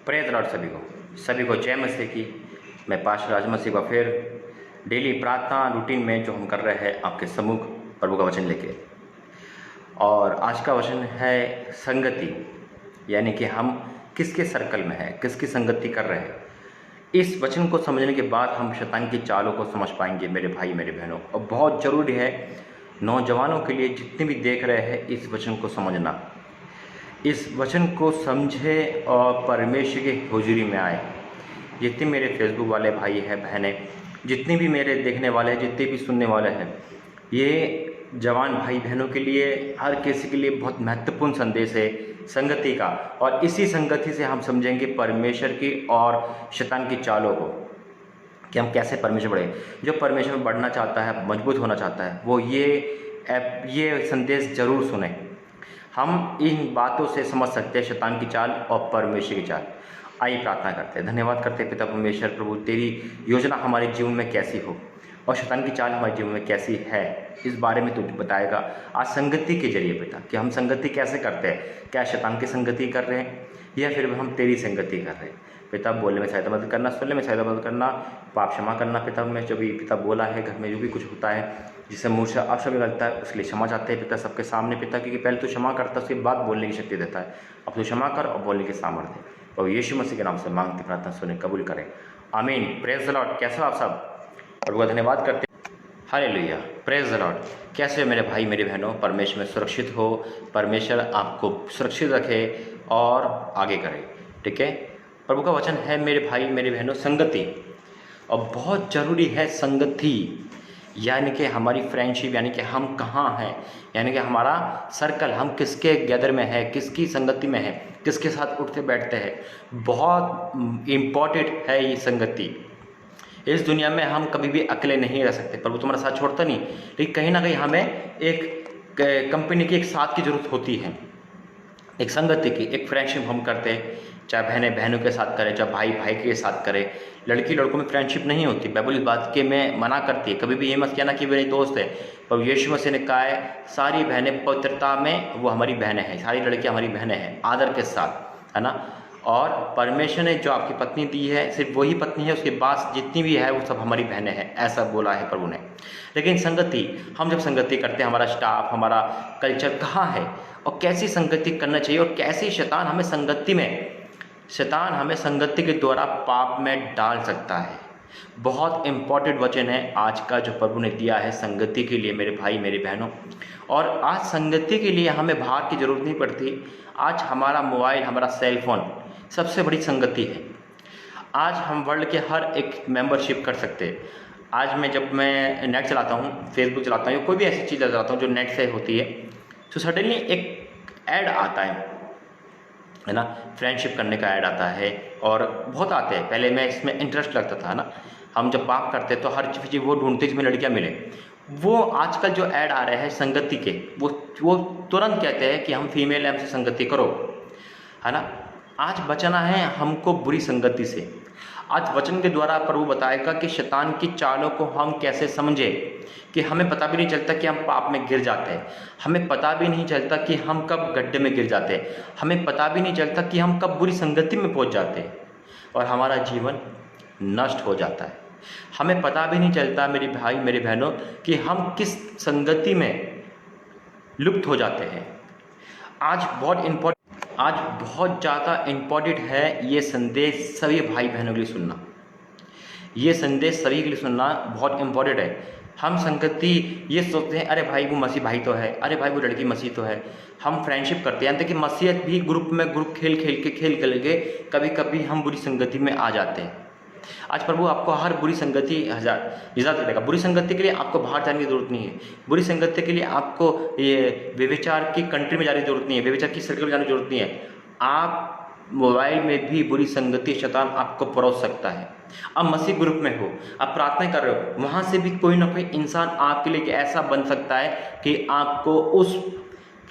Praise Lord सभी को जय मसीह की। मैं पास्टर राज मसीह का फिर डेली प्रार्थना रूटीन में जो हम कर रहे हैं आपके सम्मुख प्रभु का वचन लेके। और आज का वचन है संगति, यानी कि हम किसके सर्कल में हैं, किसकी संगति कर रहे हैं। इस वचन को समझने के बाद हम शैतान की चालों को समझ पाएंगे मेरे भाई मेरे बहनों। और बहुत ज़रूरी है नौजवानों के लिए, जितने भी देख रहे हैं, इस वचन को समझना, इस वचन को समझे और परमेश्वर की हुजूरी में आए। जितने मेरे फेसबुक वाले भाई हैं बहनें, जितने भी मेरे देखने वाले हैं, जितने भी सुनने वाले हैं, ये जवान भाई बहनों के लिए, हर किसी के लिए बहुत महत्वपूर्ण संदेश है संगति का। और इसी संगति से हम समझेंगे परमेश्वर की और शैतान की चालों को, कि हम कैसे परमेश्वर बढ़े। जो परमेश्वर में बढ़ना चाहता है, मजबूत होना चाहता है, वो ये संदेश जरूर सुने। हम इन बातों से समझ सकते हैं शैतान की चाल और परमेश्वर की चाल। आइए प्रार्थना करते हैं। धन्यवाद करते हैं पिता परमेश्वर, प्रभु तेरी योजना हमारे जीवन में कैसी हो और शैतान की चाल हमारे जीवन में कैसी है, इस बारे में तू बताएगा आज संगति के जरिए पिता, कि हम संगति कैसे करते हैं। क्या शैतान की संगति कर रहे हैं या फिर हम तेरी संगति कर रहे हैं। पिता बोलने में सहायता मदद करना, सुनने में सहायता मदद करना, पाप क्षमा करना। पिता में जो भी पिता बोला है, घर में जो भी कुछ होता है जिससे मुँह से अवश्य लगता है, उसके लिए क्षमा चाहते हैं पिता सबके सामने पिता, क्योंकि पहले तो क्षमा करता है, उसके बाद बोलने की शक्ति देता है। अब तो क्षमा कर और बोलने के सामर्थ्य और यीशु मसीह के नाम से मांगते प्रार्थना सुने कबूल करें, आमीन। Praise the Lord. कैसे हो आप सब? प्रभु का धन्यवाद करते हैं। Hallelujah, praise the Lord. कैसे हो मेरे भाई मेरी बहनों? परमेश्वर में सुरक्षित हो, परमेश्वर आपको सुरक्षित रखे और आगे करे, ठीक है। प्रभु का वचन है मेरे भाई मेरी बहनों, संगति। और बहुत ज़रूरी है संगति, यानी कि हमारी फ्रेंडशिप, यानी कि हम कहाँ हैं, यानी कि हमारा सर्कल, हम किसके गैदर में है, किसकी संगति में है, किसके साथ उठते बैठते हैं। बहुत इम्पॉर्टेंट है ये संगति। इस दुनिया में हम कभी भी अकेले नहीं रह सकते, प्रभु तुम्हारा साथ छोड़ता नहीं, लेकिन कहीं ना कहीं हमें एक कंपनी की, एक साथ की जरूरत होती है, एक संगति की, एक फ्रेंडशिप हम करते हैं। चाहे बहनें बहनों के साथ करें, चाहे भाई भाई के साथ करें। लड़की लड़कों में फ्रेंडशिप नहीं होती। बाइबल इस बात के में मना करती है। कभी भी ये मत कहना कि मेरे दोस्त है। पर यीशु मसीह ने कहा है सारी बहनें पवित्रता में वो हमारी बहनें हैं, सारी लड़कियां हमारी बहनें हैं, आदर के साथ, है ना। और परमेश्वर ने जो आपकी पत्नी दी है, सिर्फ वही पत्नी है, उसके बाद जितनी भी है वो सब हमारी बहनें हैं, ऐसा बोला है प्रभु ने। लेकिन संगति, हम जब संगति करते हैं, हमारा स्टाफ, हमारा कल्चर कहाँ है और कैसी संगति करना चाहिए, और कैसी शैतान हमें संगति के द्वारा पाप में डाल सकता है। बहुत इंपॉर्टेंट वचन है आज का जो प्रभु ने दिया है संगति के लिए मेरे भाई मेरी बहनों। और आज संगति के लिए हमें बाहर की ज़रूरत नहीं पड़ती। आज हमारा मोबाइल, हमारा सेल फोन सबसे बड़ी संगति है। आज हम वर्ल्ड के हर एक मेंबरशिप कर सकते हैं। आज जब मैं नेट चलाता हूँ, फेसबुक चलाता हूँ, कोई भी ऐसी चीज़ चलाता हूँ जो नेट से होती है, तो सडनली एक ऐड आता है ना, फ्रेंडशिप करने का ऐड आता है। और बहुत आते हैं। पहले मैं इसमें इंटरेस्ट लगता था ना, हम जब पाप करते तो हर चीज़ वो ढूंढते जिसमें लड़कियां मिले। वो आजकल जो ऐड आ रहे हैं संगति के, वो तुरंत कहते हैं कि हम फीमेल हैं, हमसे संगति करो, है ना। आज बचना है हमको बुरी संगति से। आज वचन के द्वारा प्रभु बताएगा कि शैतान की चालों को हम कैसे समझे, कि हमें पता भी नहीं चलता कि हम पाप में गिर जाते हैं, हमें पता भी नहीं चलता कि हम कब गड्ढे में गिर जाते हैं, हमें पता भी नहीं चलता कि हम कब बुरी संगति में पहुंच जाते हैं और हमारा जीवन नष्ट हो जाता है। हमें पता भी नहीं चलता मेरे भाई मेरे बहनों कि हम किस संगति में लुप्त हो जाते हैं। आज बहुत ज़्यादा इम्पोर्टेंट है ये संदेश सभी भाई बहनों के लिए सुनना। ये संदेश सभी के लिए सुनना बहुत इम्पोर्टेंट है। हम संगति ये सोचते हैं, अरे भाई वो मसीह भाई तो है, अरे भाई वो लड़की मसीह तो है। हम फ्रेंडशिप करते हैं, कि मसीहत भी ग्रुप खेल के कभी कभी हम बुरी संगति में आ जाते हैं। आज प्रभु आपको हर बुरी संगति निजात देगा। बुरी संगति के लिए आपको बाहर जाने की जरूरत नहीं है। बुरी संगति के लिए आपको ये व्यभिचार की कंट्री में जाने की जरूरत नहीं है, व्यभिचार की सर्कल में जाने की जरूरत नहीं है। आप मोबाइल में भी बुरी संगति शैतान आपको परोस सकता है। अब मसीह ग्रुप में हो, आप प्रार्थना कर रहे हो, वहाँ से भी कोई ना कोई इंसान आपके लिए ऐसा बन सकता है कि आपको उस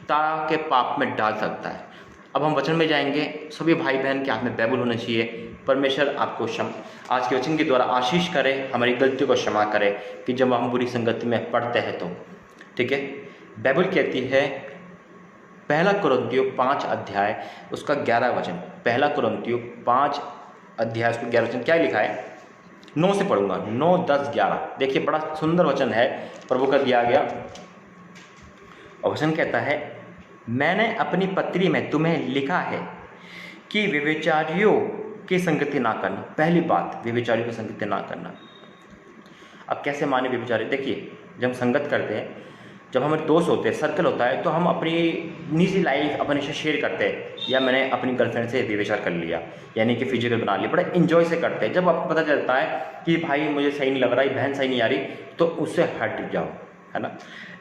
तरह के पाप में डाल सकता है। अब हम वचन में जाएंगे। सभी भाई बहन के हाथ में बाइबल होना चाहिए। परमेश्वर आपको आज के वचन के द्वारा आशीष करे, हमारी गलतियों को क्षमा करे कि जब हम बुरी संगति में पड़ते हैं तो, ठीक है। बाइबल कहती है पहला कुरिन्थियों 5 अध्याय उसका 11 वचन। पहला कुरिन्थियों 5 अध्याय उसका 11 वचन क्या लिखा है? 9 से पढ़ूंगा, 9, 10, 11। देखिए बड़ा सुंदर वचन है प्रभु का दिया गया। और वचन कहता है, मैंने अपनी पत्री में तुम्हें लिखा है कि व्यभिचारियों की संगति ना करना। पहली बात, व्यभिचारियों की संगति ना करना। अब कैसे माने व्यभिचारी? देखिए जब हम संगत करते हैं, जब हमारे दोस्त होते हैं, सर्कल होता है, तो हम अपनी निजी लाइफ अपने से शेयर करते हैं। या मैंने अपनी गर्लफ्रेंड से व्यभिचार कर लिया, यानी कि फिजिकल बना लिया, बड़ा इन्जॉय से करते हैं। जब आपको पता चलता है कि भाई मुझे सही नहीं लग रहा, ये बहन सही नहीं आ रही, तो उससे हट जाओ, है ना।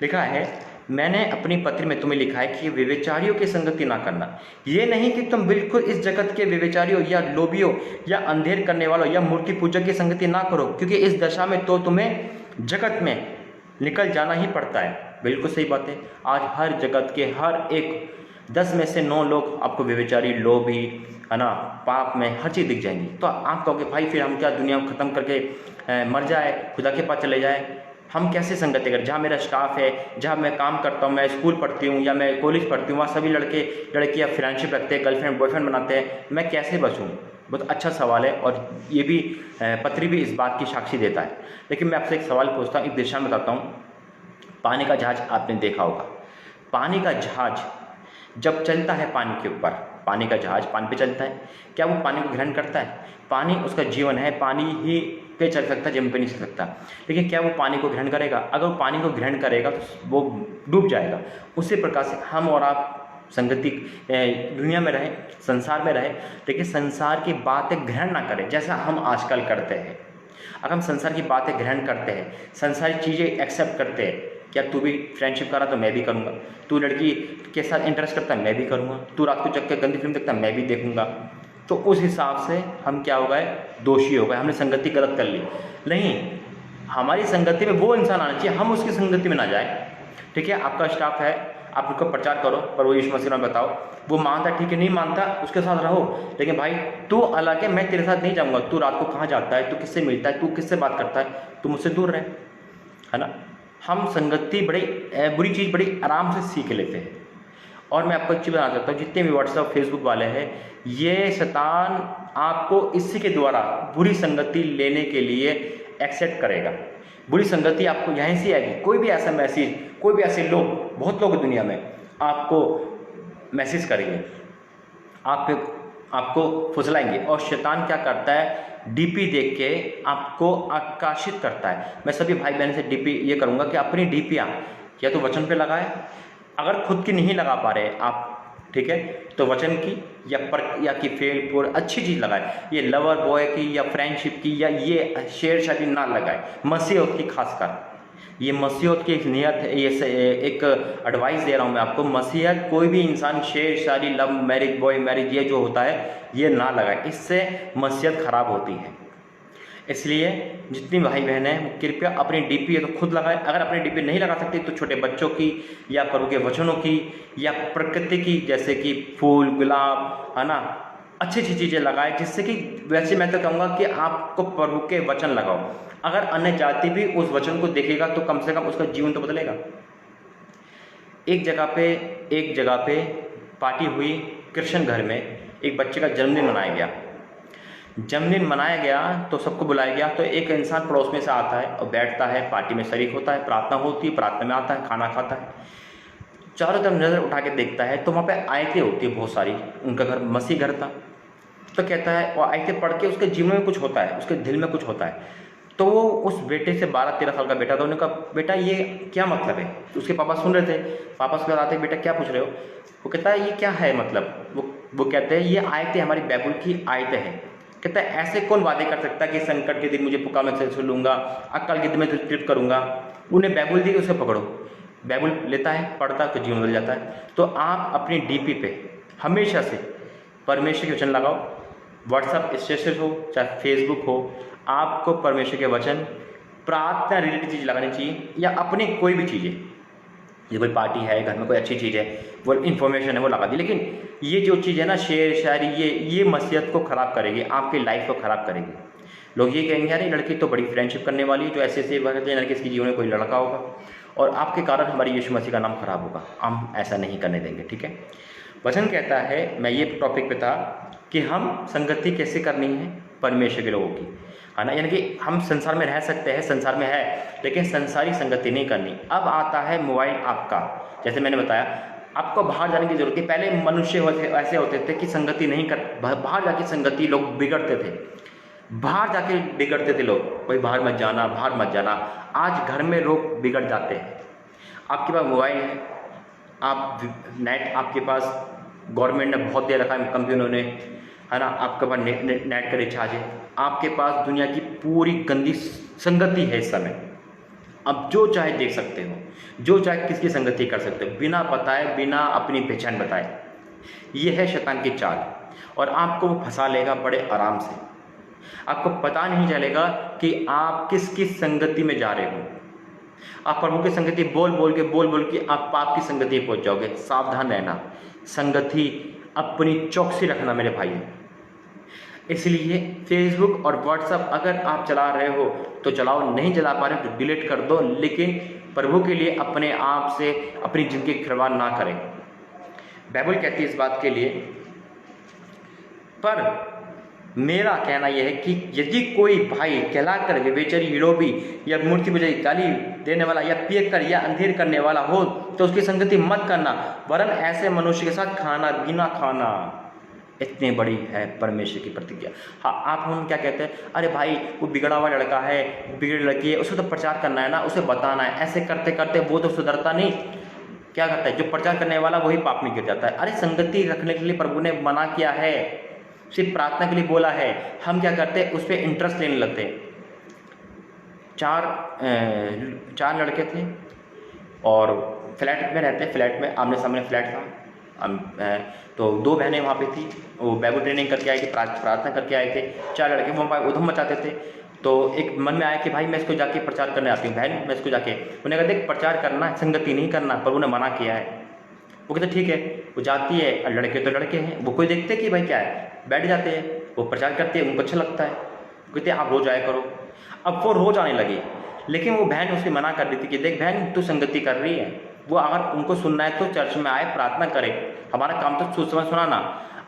लिखा है, मैंने अपनी पत्र में तुम्हें लिखा है कि व्यभिचारियों की संगति ना करना। ये नहीं कि तुम बिल्कुल इस जगत के व्यभिचारियों या लोभियों या अंधेर करने वालों या मूर्ति पूजक की संगति ना करो, क्योंकि इस दशा में तो तुम्हें जगत में निकल जाना ही पड़ता है। बिल्कुल सही बात है। आज हर जगत के हर एक 10 में से 9 लोग आपको व्यभिचारी, लोभी, है ना, पाप में हर चीज़ दिख जाएंगी। तो आप कहोगे भाई फिर हम क्या दुनिया को ख़त्म करके मर जाए, खुदा के पास चले जाए? हम कैसे संगति करें? जहाँ मेरा स्टाफ है, जहाँ मैं काम करता हूँ, मैं स्कूल पढ़ती हूँ या मैं कॉलेज पढ़ती हूँ, वहाँ सभी लड़के लड़कियाँ फ्रेंडशिप रखते हैं, गर्लफ्रेंड बॉयफ्रेंड बनाते हैं, मैं कैसे बचूँ? बहुत अच्छा सवाल है, और ये भी पत्री भी इस बात की साक्षी देता है। लेकिन मैं आपसे एक सवाल पूछता हूँ, एक दिशा में बताता हूँ। पानी का जहाज आपने देखा होगा। पानी का जहाज जब चलता है पानी के ऊपर, पानी का जहाज पानी पे चलता है, क्या वो पानी को ग्रहण करता है? पानी उसका जीवन है, पानी ही पे चल सकता है, जमीन पे नहीं चल सकता। लेकिन क्या वो पानी को ग्रहण करेगा? अगर वो पानी को ग्रहण करेगा तो वो डूब जाएगा। उसी प्रकार से हम और आप संगति दुनिया में रहें, संसार में रहें, लेकिन संसार की बातें ग्रहण ना करें जैसा हम आजकल करते हैं। अगर हम संसार की बातें ग्रहण करते हैं, संसारी चीज़ें एक्सेप्ट करते हैं, क्या तू भी फ्रेंडशिप करा तो मैं भी करूँगा, तू लड़की के साथ इंटरेस्ट करता है मैं भी करूँगा, तू रात को जग के गंदी फिल्म देखता है मैं भी देखूँगा, तो उस हिसाब से हम क्या हो गए? दोषी हो गए, हमने संगति गलत कर ली। नहीं, हमारी संगति में वो इंसान आना चाहिए, हम उसकी संगति में ना जाए। ठीक है, आपका स्टाफ है, आप उनको प्रचार करो, पर वो यीशु मसीह में बताओ, वो मानता ठीक है, नहीं मानता उसके साथ रहो, लेकिन भाई तू अलग है, मैं तेरे साथ नहीं जाऊँगा। तू रात को कहाँ जाता है, तू किससे मिलता है, तू किससे बात करता है, तू मुझसे दूर रहे, है ना। हम संगति बड़ी बुरी चीज़ बड़ी आराम से सीख लेते हैं। और मैं आपको एक चीज़ बताना चाहता हूँ, जितने भी व्हाट्सएप फेसबुक वाले हैं, ये शैतान आपको इसी के द्वारा बुरी संगति लेने के लिए एक्सेप्ट करेगा। बुरी संगति आपको यहीं से आएगी। कोई भी ऐसा मैसेज, कोई भी ऐसे लोग, बहुत लोग दुनिया में आपको मैसेज करेंगे, आपको फुसलाएंगे, और शैतान क्या करता है? डीपी देख के आपको आकर्षित करता है। मैं सभी भाई बहन से डीपी ये करूँगा कि अपनी डीपियाँ या तो वचन पे लगाएं, अगर खुद की नहीं लगा पा रहे आप, ठीक है, तो वचन की या कि फेल पूर अच्छी चीज़ लगाए। ये लवर बॉय की या फ्रेंडशिप की या ये शेर शादी ना लगाए, मसीहत की खासकर। ये मसीहत की एक नियत है, ये एक एडवाइस दे रहा हूँ मैं आपको। मसीहत कोई भी इंसान शेर शादी, लव मैरिज, बॉय मैरिज, ये जो होता है ये ना लगाए, इससे मसीहत खराब होती है। इसलिए जितनी भाई बहन हैं वो कृपया अपनी डीपी है तो खुद लगाएं। अगर अपनी डीपी नहीं लगा सकते तो छोटे बच्चों की या प्रभु के वचनों की या प्रकृति की, जैसे कि फूल, गुलाब, है ना, अच्छी अच्छी चीज़ें लगाएं, जिससे कि वैसे मैं तो कहूँगा कि आपको प्रभु के वचन लगाओ। अगर अन्य जाति भी उस वचन को देखेगा तो कम से कम उसका जीवन तो बदलेगा। एक जगह पे पार्टी हुई, कृष्ण घर में एक बच्चे का जन्मदिन मनाया गया तो सबको बुलाया गया। तो एक इंसान पड़ोस में से आता है और बैठता है, पार्टी में शरीक होता है, प्रार्थना होती है, प्रार्थना में आता है, खाना खाता है, चारों तरफ नज़र उठा के देखता है तो वहाँ पे आयतें होती है बहुत सारी। उनका घर मसीह घर था। तो कहता है, और आयतें पढ़ के उसके जीवन में कुछ होता है, उसके दिल में कुछ होता है। तो वो उस बेटे से 12-13 साल का बेटा था, उन्होंने कहा बेटा ये क्या मतलब है? तो उसके पापा सुन रहे थे। पापा उसके बाद आते, बेटा क्या पूछ रहे हो? वो कहता है ये क्या है मतलब? वो कहते हैं ये आयतें हमारी बाइबल की आयतें हैं। कहता है ऐसे कौन वादे कर सकता है कि संकट के दिन मुझे पुकार में से सुन लूँगा, अकाल के दिन में ट्रिप करूँगा। उन्हें बाइबल दी, उसे पकड़ो। बाइबल लेता है, पढ़ता है तो जीवन बदल जाता है। तो आप अपनी डीपी पे हमेशा से परमेश्वर के वचन लगाओ। व्हाट्सएप स्टेटस हो चाहे फेसबुक हो, आपको परमेश्वर के वचन, प्रार्थना रिलेटेड चीज़ लगानी चाहिए, या अपनी कोई भी चीज़ें, ये कोई पार्टी है, घर में कोई अच्छी चीज़ है, वो इन्फॉर्मेशन है, वो लगा दी। लेकिन ये जो चीज़ है ना, शेर शायरी, ये मसीहत को ख़राब करेगी, आपकी लाइफ को ख़राब करेगी। लोग ये कहेंगे यार ये लड़की तो बड़ी फ्रेंडशिप करने वाली है, जो ऐसे लड़के इसके जीवन में कोई लड़का होगा। और आपके कारण हमारी यीशु मसीह का नाम खराब होगा। हम ऐसा नहीं करने देंगे, ठीक है। वचन कहता है, मैं ये टॉपिक पे था कि हम संगति कैसे करनी है परमेश्वर के लोगों की, है ना। यानी कि हम संसार में रह सकते हैं, संसार में है, लेकिन संसारी संगति नहीं करनी। अब आता है मोबाइल आपका, जैसे मैंने बताया आपको बाहर जाने की जरूरत है। पहले मनुष्य ऐसे होते थे कि संगति नहीं कर, बाहर जाके संगति लोग बिगड़ते थे, बाहर जाके बिगड़ते थे लोग, भाई बाहर मत जाना, बाहर मत जाना। आज घर में लोग बिगड़ जाते हैं। आपके पास मोबाइल है, आप नेट आपके पास गवर्नमेंट ने बहुत दे रखा है, कंपनियों ने, है ना। आपके पास नेट का रिचार्ज है, आपके पास दुनिया की पूरी गंदी संगति है इस समय। अब जो चाहे देख सकते हो, जो चाहे किसकी संगति कर सकते हो, बिना बताए, बिना अपनी पहचान बताए। ये है शैतान की चाल, और आपको वो फंसा लेगा बड़े आराम से। आपको पता नहीं चलेगा कि आप किस किस संगति में जा रहे हो। आप प्रभु की संगति बोल बोल के आप पाप की संगति में पहुंच जाओगे। सावधान रहना, संगति अपनी चौकसी रखना मेरे भाई। इसलिए फेसबुक और व्हाट्सएप अगर आप चला रहे हो तो चलाओ, नहीं चला पा रहे हो तो डिलीट कर दो, लेकिन प्रभु के लिए अपने आप से अपनी जिंदगी की खिलवाड़ ना करें। बाइबल कहती है इस बात के लिए। पर मेरा कहना यह है कि यदि कोई भाई कहलाकर व्यभिचारी, विलोपी या मूर्ति पूजा, गाली देने वाला या पियकर या अंधेर करने वाला हो तो उसकी संगति मत करना, वरन ऐसे मनुष्य के साथ खाना बिना खाना। इतनी बड़ी है परमेश्वर की प्रतिज्ञा। हाँ, आप हम क्या कहते हैं, अरे भाई वो बिगड़ा हुआ लड़का है, बिगड़ी लड़की है, उसे तो प्रचार करना है ना, उसे बताना है। ऐसे करते करते वो तो सुधरता नहीं, क्या करता है, जो प्रचार करने वाला वही पाप में गिर जाता है। अरे संगति रखने के लिए प्रभु ने मना किया है, सिर्फ प्रार्थना के लिए बोला है। हम क्या करते हैं, उस पर इंटरेस्ट लेने लगते हैं। चार लड़के थे और फ्लैट में रहते, फ्लैट में आमने सामने फ्लैट था। तो दो बहनें वहाँ पे थी, वो बाइबल ट्रेनिंग करके आए थे, प्रार्थना करके आए थे। चार लड़के वो उधम मचाते थे। तो एक मन में आया कि भाई मैं इसको जाके प्रचार करने आती हूँ, बहन मैं इसको जाके, उन्हें कहा देख प्रचार करना है, संगति नहीं करना, प्रभु ने मना किया है। वो कहते ठीक है, वो जाती है, लड़के तो लड़के हैं, वो कोई देखते कि भाई क्या है, बैठ जाते हैं, वो प्रचार करते हैं, उनको अच्छा लगता है, कहते आप रोज़ आया करो। अब वो रोज़ आने लगे, लेकिन वो बहन उसकी मना कर रही थी कि देख बहन तू संगति कर रही है, वो अगर उनको सुनना है तो चर्च में आए, प्रार्थना करे, हमारा काम तो सुसमाचार सुनाना।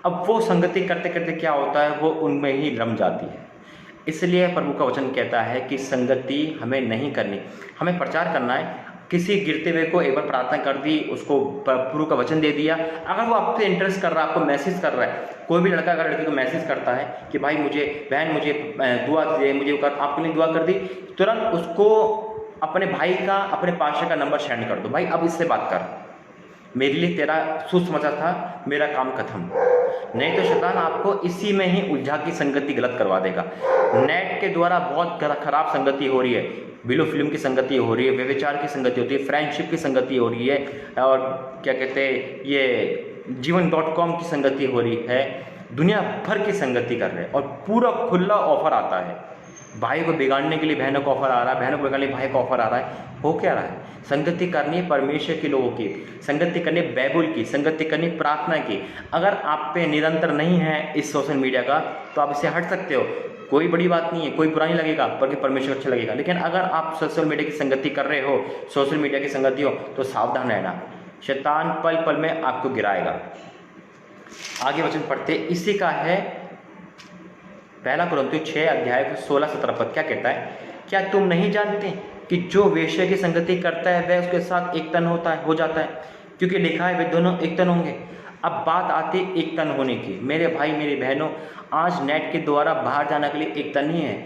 अब वो संगति करते करते क्या होता है, वो उनमें ही रम जाती है। इसलिए प्रभु का वचन कहता है कि संगति हमें नहीं करनी, हमें प्रचार करना है। किसी गिरते हुए को एक बार प्रार्थना कर दी, उसको प्रभु का वचन दे दिया। अगर वो आपसे इंटरेस्ट कर रहा है, आपको मैसेज कर रहा है, कोई भी लड़का अगर लड़की को मैसेज करता है कि भाई मुझे बहन मुझे दुआ दे, मुझे कर, आपके लिए दुआ कर दी, तुरंत उसको अपने भाई का, अपने पास्टर का नंबर सेंड कर दो, भाई अब इससे बात कर, मेरे लिए तेरा सुसमाचार था, मेरा काम खत्म। नहीं तो शैतान आपको इसी में ही उलझा की संगति गलत करवा देगा। नेट के द्वारा बहुत खराब संगति हो रही है, बिलो फिल्म की संगति हो रही है, व्यभिचार की संगति होती है, फ्रेंडशिप की संगति हो रही है, और क्या कहते हैं ये जीवन.com की संगति हो रही है। दुनिया भर की संगति कर रहे हैं और पूरा खुला ऑफर आता है। भाई को बिगाड़ने के लिए बहनों को ऑफर आ रहा है, बहनों को बिगाड़ने के लिए भाई को ऑफर आ रहा है। हो क्या रहा है, संगति करनी है परमेश्वर के लोगों की, संगति करनी बाइबल की, संगति करनी प्रार्थना की। अगर आप पे निरंतर नहीं है इस सोशल मीडिया का तो आप इससे हट सकते हो, कोई बड़ी बात नहीं है, कोई बुरा नहीं लगेगा, बल्कि परमेश्वर अच्छा लगेगा। लेकिन अगर आप सोशल मीडिया की संगति कर रहे हो, सोशल मीडिया की संगति हो, तो सावधान रहना, शैतान पल पल में आपको गिराएगा। आगे वचन पढ़ते, इसी का है 1 कुरिन्थियों 6 अध्याय 16-17 पद। क्या कहता है, क्या तुम नहीं जानते कि जो वेश्या की संगति करता है वह उसके साथ एक तन हो जाता है, क्योंकि लिखा है वे दोनों एक तन होंगे। अब बात आती है एक तन होने की। मेरे भाई मेरी बहनों, आज नेट के द्वारा बाहर जाने के लिए एक तन ही है,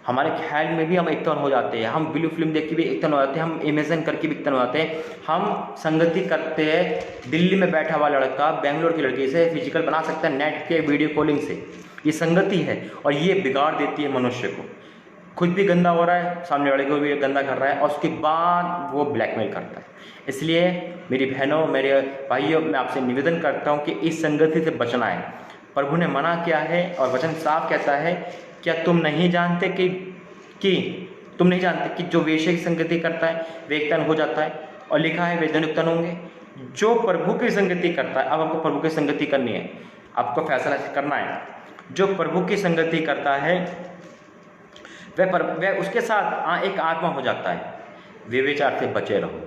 हमारे ख्याल में भी हम एक तन हो जाते हैं, हम ब्लू फिल्म देख के भी एक तन हो जाते हैं, हम इमेजिन करके भी एक तन हो जाते हैं। हम संगति करते हैं, दिल्ली में बैठा हुआ लड़का बेंगलोर की लड़की से फिजिकल बना सकता है नेट के वीडियो कॉलिंग से। ये संगति है और ये बिगाड़ देती है मनुष्य को। खुद भी गंदा हो रहा है, सामने वाले को भी गंदा कर रहा है, और उसके बाद वो ब्लैकमेल करता है। इसलिए मेरी बहनों, मेरे भाइयों, मैं आपसे निवेदन करता हूँ कि इस संगति से बचना है। प्रभु ने मना किया है और वचन साफ कहता है, क्या तुम नहीं जानते कि तुम नहीं जानते कि जो वेश्या की संगति करता है वे एक तन हो जाता है, और लिखा है वे दोनों एक तन होंगे। जो प्रभु की संगति करता है, अब आपको प्रभु की संगति करनी है, आपको फैसला करना है। जो प्रभु की संगति करता है वह उसके साथ एक आत्मा हो जाता है। व्यभिचार से बचे रहो।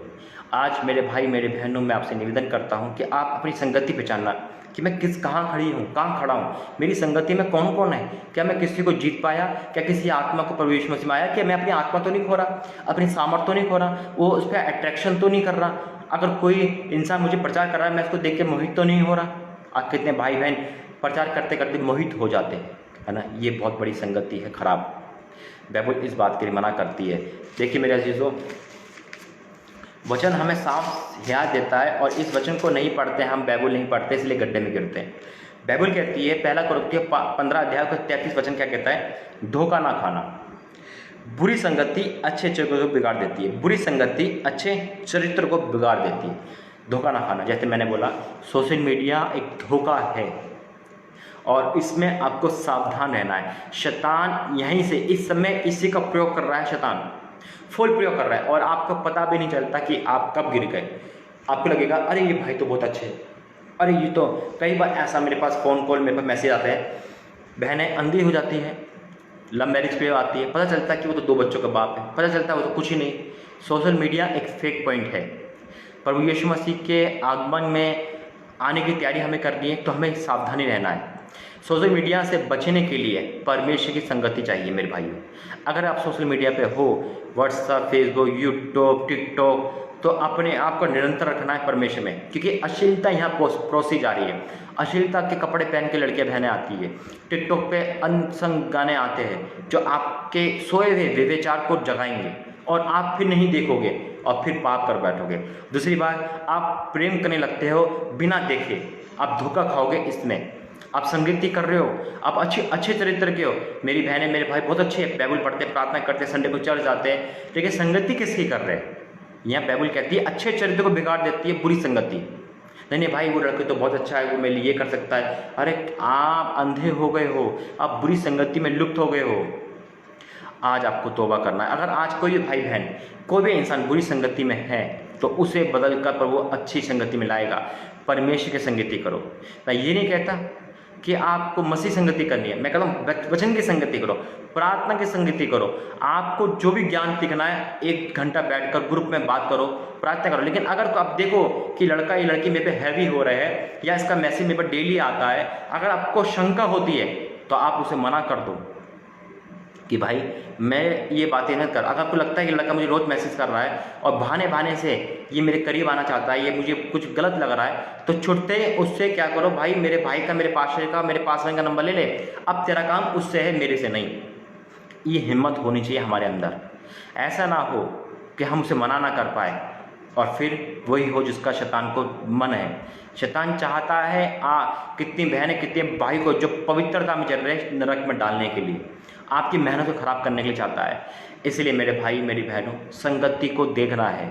आज मेरे भाई मेरे बहनों, मैं आपसे निवेदन करता हूँ कि आप अपनी संगति पहचानना कि मैं कहाँ खड़ी हूँ, कहाँ खड़ा हूँ, मेरी संगति में कौन कौन है। क्या मैं किसी को जीत पाया? क्या किसी आत्मा को प्रभु यीशु मसीह में आया? क्या मैं अपनी आत्मा तो नहीं खो रहा, अपनी सामर्थ तो नहीं खो रहा, वो उस पर अट्रैक्शन तो नहीं कर रहा? अगर कोई इंसान मुझे प्रचार कर रहा है, मैं उसको देख के मोहित तो नहीं हो रहा? आज कितने भाई बहन प्रचार करते करते मोहित हो जाते हैं, है ना। ये बहुत बड़ी संगति है, खराब। बाइबल इस बात के लिए मना करती है। देखिए मेरे अजीजों, वचन हमें साफ हिदायत देता है और इस वचन को नहीं पढ़ते, हम बाइबल नहीं पढ़ते, इसलिए गड्ढे में गिरते हैं। बाइबल कहती है, पहला कुरिन्थियों 15 अध्याय का 33 वचन क्या कहता है? धोखा ना खाना। बुरी संगति अच्छे चरित्र को बिगाड़ देती है। बुरी संगति अच्छे चरित्र को बिगाड़ देती है। धोखा ना खाना, जैसे मैंने बोला, सोशल मीडिया एक धोखा है और इसमें आपको सावधान रहना है। शैतान यहीं से इस समय इसी का प्रयोग कर रहा है, शैतान फुल प्रयोग कर रहा है और आपको पता भी नहीं चलता कि आप कब गिर गए। आपको लगेगा अरे ये भाई तो बहुत अच्छे, अरे ये तो, कई बार ऐसा मेरे पास फ़ोन कॉल, मेरे पास मैसेज आता है, बहनें अंधी हो जाती हैं, लव मैरिज पे आती है, पता चलता है कि वो तो 2 बच्चों का बाप है, पता चलता है वो तो कुछ ही नहीं। सोशल मीडिया एक फेक पॉइंट है। प्रभु यीशु मसीह के आगमन में आने की तैयारी हमें करनी है, तो हमें सावधानी रहना है। सोशल मीडिया से बचने के लिए परमेश्वर की संगति चाहिए मेरे भाइयों। अगर आप सोशल मीडिया पे हो, व्हाट्सएप, फेसबुक, यूट्यूब, टिकटॉक, तो अपने आप को निरंतर रखना है परमेश्वर में, क्योंकि अश्लीलता यहाँ परोसी जा रही है। अश्लीलता के कपड़े पहन के लड़कियां बहनें आती है, टिकटॉक पे अनसंग गाने आते हैं जो आपके सोए हुए व्यभिचार को जगाएंगे और आप फिर नहीं देखोगे और फिर पाप कर बैठोगे। दूसरी बात, आप प्रेम करने लगते हो बिना देखे, आप धोखा खाओगे इसमें। आप संगति कर रहे हो, आप अच्छे चरित्र के हो, मेरी बहनें मेरे भाई बहुत अच्छे हैं, बाइबल पढ़ते, प्रार्थना करते, संडे को चर्च जाते हैं, लेकिन संगति किसकी कर रहे हैं? यहाँ बाइबल कहती है अच्छे चरित्र को बिगाड़ देती है बुरी संगति। नहीं भाई, वो लड़के तो बहुत अच्छा है, वो मेरे लिए ये कर सकता है। अरे आप अंधे हो गए हो, आप बुरी संगति में लुप्त हो गए हो। आज आपको तौबा करना है। अगर आज कोई भी भाई बहन, कोई भी इंसान बुरी संगति में है, तो उसे बदल कर प्रभु अच्छी संगति में लाएगा। परमेश्वर की संगति करो। मैं ये नहीं कहता कि आपको मसीह संगति करनी है, मैं कहता हूँ वचन की संगति करो, प्रार्थना की संगति करो। आपको जो भी ज्ञान सीखना है, 1 घंटा बैठकर ग्रुप में बात करो, प्रार्थना करो। लेकिन अगर आप देखो कि लड़का या लड़की मेरे पे हैवी हो रहे हैं या इसका मैसेज मेरे पे डेली आता है, अगर आपको शंका होती है तो आप उसे मना कर दो कि भाई मैं ये बातें नहीं कर। अगर आपको लगता है कि लड़का मुझे रोज़ मैसेज कर रहा है और बहाने से ये मेरे करीब आना चाहता है, ये मुझे कुछ गलत लग रहा है, तो छुट्टे उससे क्या करो, भाई मेरे भाई का, मेरे पास्टर का, मेरे पासवान का नंबर ले ले, अब तेरा काम उससे है, मेरे से नहीं। ये हिम्मत होनी चाहिए हमारे अंदर। ऐसा ना हो कि हम उसे मना ना कर पाए और फिर वही हो जिसका शैतान को मन है। शैतान चाहता है कितनी बहनें कितने भाई को जो पवित्रता में चल रहे नरक में डालने के लिए, आपकी मेहनत को खराब करने के लिए चाहता है। इसलिए मेरे भाई मेरी बहनों, संगति को देखना है।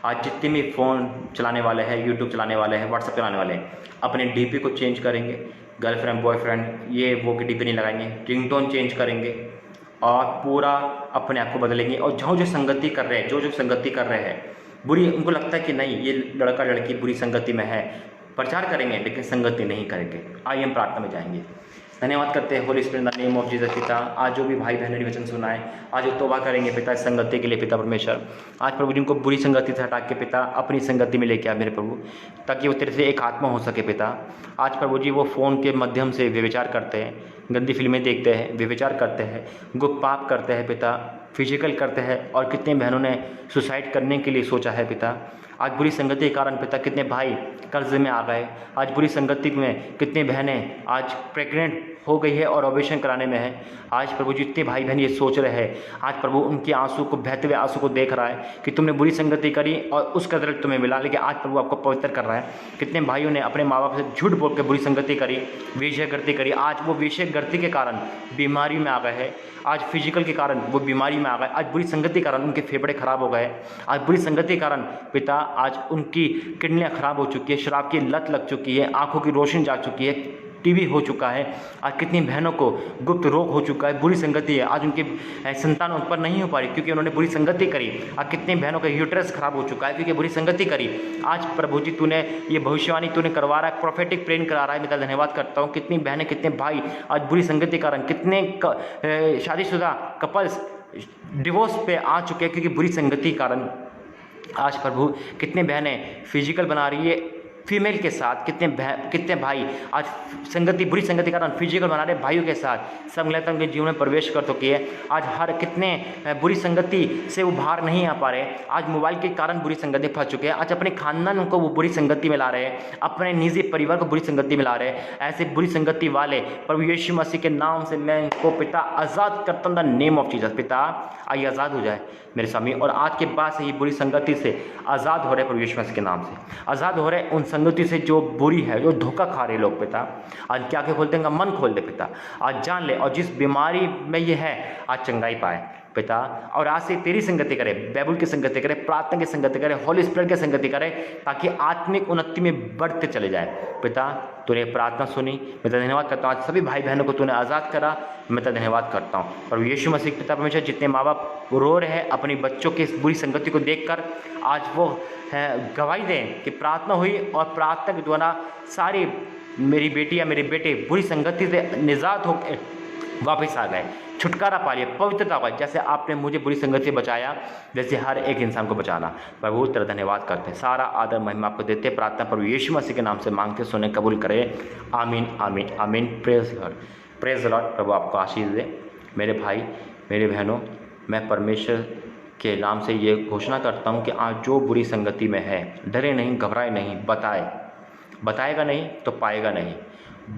आज जितने भी फ़ोन चलाने वाले हैं, यूट्यूब चलाने वाले हैं, व्हाट्सएप चलाने वाले हैं, अपने डीपी को चेंज करेंगे। गर्लफ्रेंड बॉयफ्रेंड ये वो की डीपी नहीं लगाएंगे, रिंगटोन चेंज करेंगे और पूरा अपने आप को बदलेंगे। और जो संगति कर रहे हैं, जो संगति कर रहे हैं बुरी, उनको लगता है कि नहीं ये लड़का लड़की बुरी संगति में है, प्रचार करेंगे लेकिन संगति नहीं करेंगे। आइए हम प्रार्थना में जाएंगे। धन्यवाद करते हैं Holi spirit in the name of Jesus. पिता, आज जो भी भाई बहनों ने वचन सुना है, आज वो तौबा करेंगे पिता इस संगति के लिए। पिता परमेश्वर, आज प्रभु जिनको बुरी संगति से हटा के पिता अपनी संगति में लेके आ मेरे प्रभु, ताकि वो तेरे से एक आत्मा हो सके पिता। आज प्रभु जी वो फ़ोन के माध्यम से व्यभिचार करते हैं, गंदी फिल्में देखते हैं, व्यभिचार करते हैं, गुप्त पाप करते हैं पिता, फिजिकल करते हैं, और कितने बहनों ने सुसाइड करने के लिए सोचा है पिता। आज बुरी संगति के कारण पिता कितने भाई कर्ज में आ गए। आज बुरी संगति में कितनी बहनें आज प्रेग्नेंट हो गई है और ऑपरेशन कराने में है। आज प्रभु जितने भाई बहन ये सोच रहे हैं, आज प्रभु उनके आंसू को, बहते हुए आंसू को देख रहा है कि तुमने बुरी संगति करी और उसका रिजल्ट तुम्हें मिला, लेकिन आज प्रभु आपको पवित्र कर रहा है। कितने भाइयों ने अपने माँ बाप से झूठ बोल के बुरी संगति करी, वेश्यागर्ती करी, आज वो वेश्यागर्ती के कारण बीमारी में आ गए हैं। आज फिजिकल के कारण वो बीमारी में आ गए, आज बुरी संगति के कारण उनके फेफड़े खराब हो गए, आज बुरी संगति के कारण पिता आज उनकी किडनियाँ खराब हो चुकी है, शराब की लत लग चुकी है, आंखों की रोशनी जा चुकी है, टीबी हो चुका है। आज कितनी बहनों को गुप्त रोग हो चुका है, बुरी संगति है। आज उनकी संतान उत्पन्न नहीं हो पा रही क्योंकि उन्होंने बुरी संगति करी। आज कितनी बहनों का यूट्रस खराब हो चुका है क्योंकि बुरी संगति करी। आज प्रभु जी तूने ये भविष्यवाणी तूने करवा रहा है, प्रोफेटिक प्रेन करा रहा है। मैं धन्यवाद करता हूँ। कितनी बहनें कितने भाई आज बुरी संगति के कारण, कितने शादीशुदा कपल्स डिवोर्स पे आ चुके हैं क्योंकि बुरी संगति के कारण। आज प्रभु कितने बहनें फिजिकल बना रही है फीमेल के साथ, कितने भाई आज संगति, बुरी संगति के कारण फिजिकल बना रहे भाइयों के साथ, सब मिलकर उनके जीवन में प्रवेश कर चुकी है। आज हर कितने बुरी संगति से वो बाहर नहीं आ पा रहे, आज मोबाइल के कारण बुरी संगति फंस चुके हैं, आज अपने खानदान को वो बुरी संगति में ला रहे हैं, अपने निजी परिवार को बुरी संगति में ला रहे हैं। ऐसे बुरी संगति वाले प्रभु यीशु मसीह के नाम से मैं इनको पिता आज़ाद करता हूं, द नेम ऑफ जीसस। पिता आइए आज़ाद हो जाए मेरे स्वामी, और आज के बाद से ही बुरी संगति से आज़ाद हो रहे प्रभु यीशु मसीह के नाम से, आज़ाद हो रहे उन संगति से जो बुरी है, जो धोखा खा रहे लोग। पिता आज क्या क्या खोल देंगे, मन खोल दे पिता, आज जान ले, और जिस बीमारी में ये है आज चंगाई पाए पिता, और आज से तेरी संगति करे, बाइबल की संगति करे, प्रार्थना की संगति करे, होली स्पिरिट की संगति करे, ताकि आत्मिक उन्नति में बढ़ते चले जाए। पिता तूने प्रार्थना सुनी, मैं तेरा धन्यवाद करता हूँ। आज सभी भाई बहनों को तूने आज़ाद करा, मैं तेरा धन्यवाद करता हूँ। और यीशु मसीह पिता परमेश्वर, जितने माँ बाप रो रहे हैं अपने बच्चों की इस बुरी संगति को देखकर, आज वो गवाही दें कि प्रार्थना हुई और प्रार्थना के द्वारा सारी मेरी बेटी या मेरे बेटे बुरी संगति से निजात होकर वापस आ गए, छुटकारा पा लिया, पवित्रता पाई। जैसे आपने मुझे बुरी संगति से बचाया, वैसे हर एक इंसान को बचाना। प्रभु तेरा धन्यवाद करते हैं, सारा आदर महिमा आपको देते। प्रार्थना प्रभु यीशु मसीह के नाम से मांगते, सुने, कबूल करे। आमीन आमीन आमीन। Praise Lord, praise Lord. प्रभु आपको आशीष दे। मेरे भाई मेरे बहनों, मैं परमेश्वर के नाम से ये घोषणा करता हूँ कि आज जो बुरी संगति में है, डरे नहीं, घबराए नहीं, बताएगा नहीं तो पाएगा नहीं,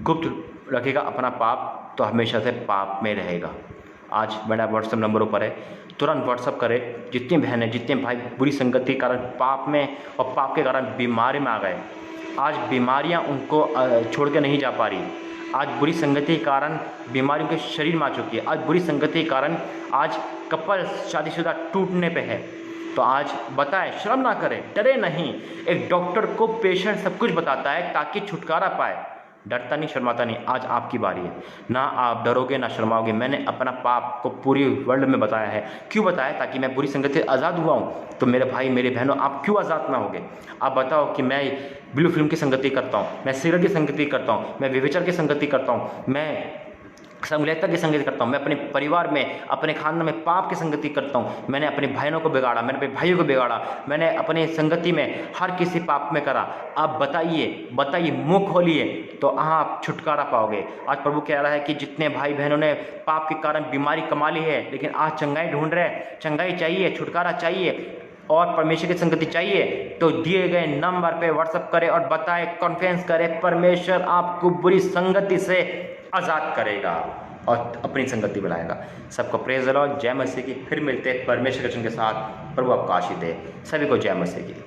गुप्त रखेगा अपना पाप तो हमेशा से पाप में रहेगा। आज मेरा व्हाट्सएप नंबर ऊपर है, तुरंत व्हाट्सएप करें। जितनी बहनें, जितने भाई बुरी संगति के कारण पाप में और पाप के कारण बीमारी में आ गए, आज बीमारियां उनको छोड़ के नहीं जा पा रही, आज बुरी संगति के कारण बीमारियों के शरीर में आ चुकी है, आज बुरी संगति के कारण आज कपल शादीशुदा टूटने पे है, तो आज बताएं, शर्म ना करें, डरे नहीं। एक डॉक्टर को पेशेंट सब कुछ बताता है ताकि छुटकारा पाए, डरता नहीं, शर्माता नहीं। आज आपकी बारी है, ना आप डरोगे ना शर्माओगे। मैंने अपना पाप को पूरी वर्ल्ड में बताया है। क्यों बताया? ताकि मैं बुरी संगति से आज़ाद हुआ हूँ। तो मेरे भाई मेरे बहनों, आप क्यों आज़ाद ना होगे? आप बताओ कि मैं ब्लू फिल्म की संगति करता हूँ, मैं सिगरेट की संगति करता हूँ, मैं व्यभिचार की संगति करता हूँ, मैं समलेखता की संगति करता हूँ, मैं अपने परिवार में, अपने खानदान में पाप की संगति करता हूँ, मैंने अपने बहनों को बिगाड़ा, मैंने अपने भाइयों को बिगाड़ा, मैंने अपने संगति में हर किसी पाप में करा। आप बताइए, मुंह खोलिए तो आप छुटकारा पाओगे। आज प्रभु कह रहा है कि जितने भाई बहनों ने पाप के कारण बीमारी कमा ली है, लेकिन आज चंगाई ढूंढ रहे हैं, चंगाई चाहिए, छुटकारा चाहिए और परमेश्वर की संगति चाहिए, तो दिए गए नंबर पे व्हाट्सएप करें और बताएं, कॉन्फ्रेंस करें। परमेश्वर आपको बुरी संगति से आज़ाद करेगा और अपनी संगति बनाएगा। सबको प्रेज द लॉर्ड, जय मसीह की। फिर मिलते हैं परमेश्वर के वचन के साथ। प्रभु आपको आशीष दे। सभी को जय मसीह की।